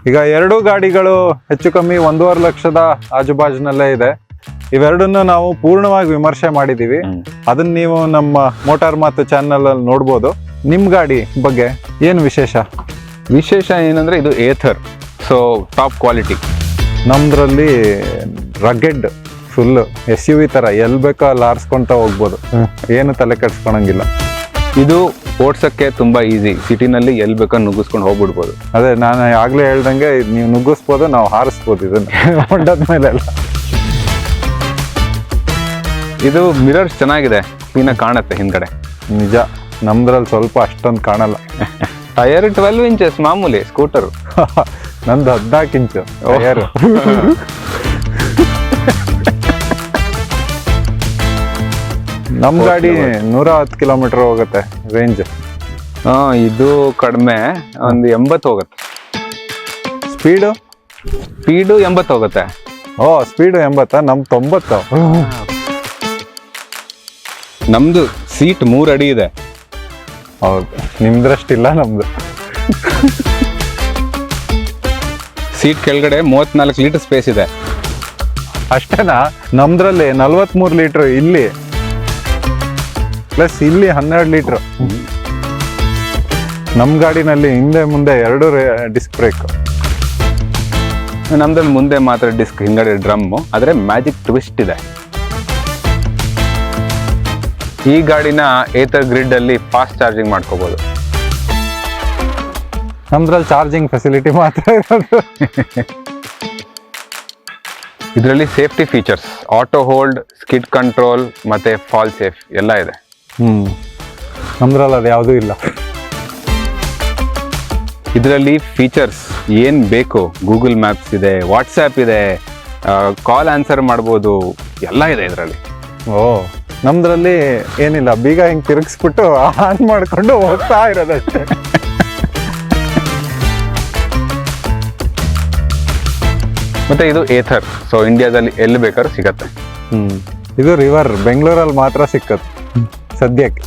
ಈಗ ಎರಡೂ ಗಾಡಿಗಳು ಹೆಚ್ಚು ಕಮ್ಮಿ 1.5 ಲಕ್ಷದ ಆಜುಬಾಜಿನಲ್ಲೇ ಇದೆ. ಇವೆರಡನ್ನು ನಾವು ಪೂರ್ಣವಾಗಿ ವಿಮರ್ಶೆ ಮಾಡಿದೀವಿ. ಅದನ್ನ ನೀವು ನಮ್ಮ ಮೋಟಾರ್ ಮಾತು ಚಾನೆಲ್ ಅಲ್ಲಿ ನೋಡ್ಬೋದು. ನಿಮ್ ಗಾಡಿ ಬಗ್ಗೆ ಏನು ವಿಶೇಷ ಏನಂದ್ರೆ ಇದು ಏಥರ್, ಸೊ ಟಾಪ್ ಕ್ವಾಲಿಟಿ. ನಮ್ದ್ರಲ್ಲಿ ರಗೆಡ್ ಫುಲ್ SUV ತರ ಎಲ್ ಬೇಕೋ ಅಲ್ಲಿ ಆರಿಸ್ಕೊಂತ ಹೋಗ್ಬೋದು, ಏನು ತಲೆ ಕೆಡ್ಸ್ಕೊಳಂಗಿಲ್ಲ. ಇದು ಓಡ್ಸಕ್ಕೆ ತುಂಬಾ ಈಸಿ, ಸಿಟಿನಲ್ಲಿ ಎಲ್ಲಿ ಬೇಕೋ ನುಗ್ಗಿಸ್ಕೊಂಡು ಹೋಗ್ಬಿಡ್ಬೋದು. ಅದೇ ನಾನು ಆಗ್ಲೇ ಹೇಳ್ದಂಗೆ ನೀವು ನುಗ್ಗಿಸ್ಬೋದು, ನಾವು ಹಾರಿಸ್ಬೋದು ಇದನ್ನ ಹೊಂಡದ ಮೇಲೆ ಎಲ್ಲ. ಇದು ಮಿರರ್ಸ್ ಚೆನ್ನಾಗಿದೆ, ಕ್ಲೀನಾಗಿ ಕಾಣುತ್ತೆ ಹಿಂದ್ಗಡೆ. ನಿಜ, ನಮ್ದ್ರಲ್ಲಿ ಸ್ವಲ್ಪ ಅಷ್ಟೊಂದು ಕಾಣಲ್ಲ. ಟೈರ್ 12 ಇಂಚಸ್ ಮಾಮೂಲಿ ಸ್ಕೂಟರ್. ನಂದು 14 ಇಂಚು ಟೈರ್. ನಮ್ ಗಾಡಿ 110 ಕಿಲೋಮೀಟರ್ ಹೋಗುತ್ತೆ ರೇಂಜ್. ಇದು ಕಡಿಮೆ, ಒಂದು 80 ಹೋಗುತ್ತೆ. ಸ್ಪೀಡು 80 ಹೋಗುತ್ತೆ. ಓ, ಸ್ಪೀಡು 80, ನಮ್ 90. ನಮ್ದು ಸೀಟ್ 3 ಅಡಿ ಇದೆ. ಹೌದು, ನಿಮ್ದ್ರಷ್ಟಿಲ್ಲ ನಮ್ದು. ಸೀಟ್ ಕೆಳಗಡೆ 34 ಲೀಟರ್ ಸ್ಪೇಸ್ ಇದೆ. ಅಷ್ಟೇನಾ? ನಮ್ದ್ರಲ್ಲಿ 43 ಲೀಟರ್ ಇಲ್ಲಿ, ಪ್ಲಸ್ ಇಲ್ಲಿ 12 ಲೀಟರ್. ನಮ್ ಗಾಡಿನಲ್ಲಿ ಹಿಂದೆ ಮುಂದೆ 2 ಡಿಸ್ಕ್ ಬ್ರೇಕ್. ನಮ್ದ್ರಲ್ಲಿ ಮುಂದೆ ಮಾತ್ರ ಡಿಸ್ಕ್, ಹಿಂಗಡೆ ಡ್ರಮ್. ಆದ್ರೆ ಮ್ಯಾಜಿಕ್ ಟ್ವಿಸ್ಟ್ ಇದೆ. ಈ ಗಾಡಿನ ಏಥರ್ ಗ್ರಿಡ್ ಅಲ್ಲಿ ಫಾಸ್ಟ್ ಚಾರ್ಜಿಂಗ್ ಮಾಡ್ಕೋಬಹುದು. ನಮ್ದ್ರಲ್ಲಿ ಚಾರ್ಜಿಂಗ್ ಫೆಸಿಲಿಟಿ ಮಾತ್ರ ಇರೋದು. ಇದರಲ್ಲಿ safety features, auto hold, skid control ಮತ್ತೆ ಫಾಲ್ ಸೇಫ್ ಎಲ್ಲ ಇದೆ. ನಮ್ದ್ರಲ್ಲಿ ಅದು ಯಾವುದೂ ಇಲ್ಲ. ಇದರಲ್ಲಿ ಫೀಚರ್ಸ್ ಏನ್ ಬೇಕು, ಗೂಗಲ್ ಮ್ಯಾಪ್ಸ್ ಇದೆ, ವಾಟ್ಸ್ಆ್ಯಪ್ ಇದೆ, ಕಾಲ್ ಆನ್ಸರ್ ಮಾಡ್ಬೋದು, ಎಲ್ಲ ಇದೆ ಇದರಲ್ಲಿ. ಓ, ನಮ್ದ್ರಲ್ಲಿ ಏನಿಲ್ಲ, ಬೀಗ ಹಿಂಗ್ ತಿರುಗಿಸ್ಬಿಟ್ಟು ಆನ್ ಮಾಡ್ಕೊಂಡು ಹೋಗ್ತಾ ಇರೋದಷ್ಟೇ. ಮತ್ತೆ ಇದು ಏಥರ್, ಸೊ ಇಂಡಿಯಾದಲ್ಲಿ ಎಲ್ಲಿ ಬೇಕಾದ್ರೂ ಸಿಗತ್ತೆ. ಇದು ರಿವರ್, ಬೆಂಗಳೂರಲ್ಲಿ ಮಾತ್ರ ಸಿಕ್ಕತ್ತೆ ಸದ್ಯಕ್ಕೆ.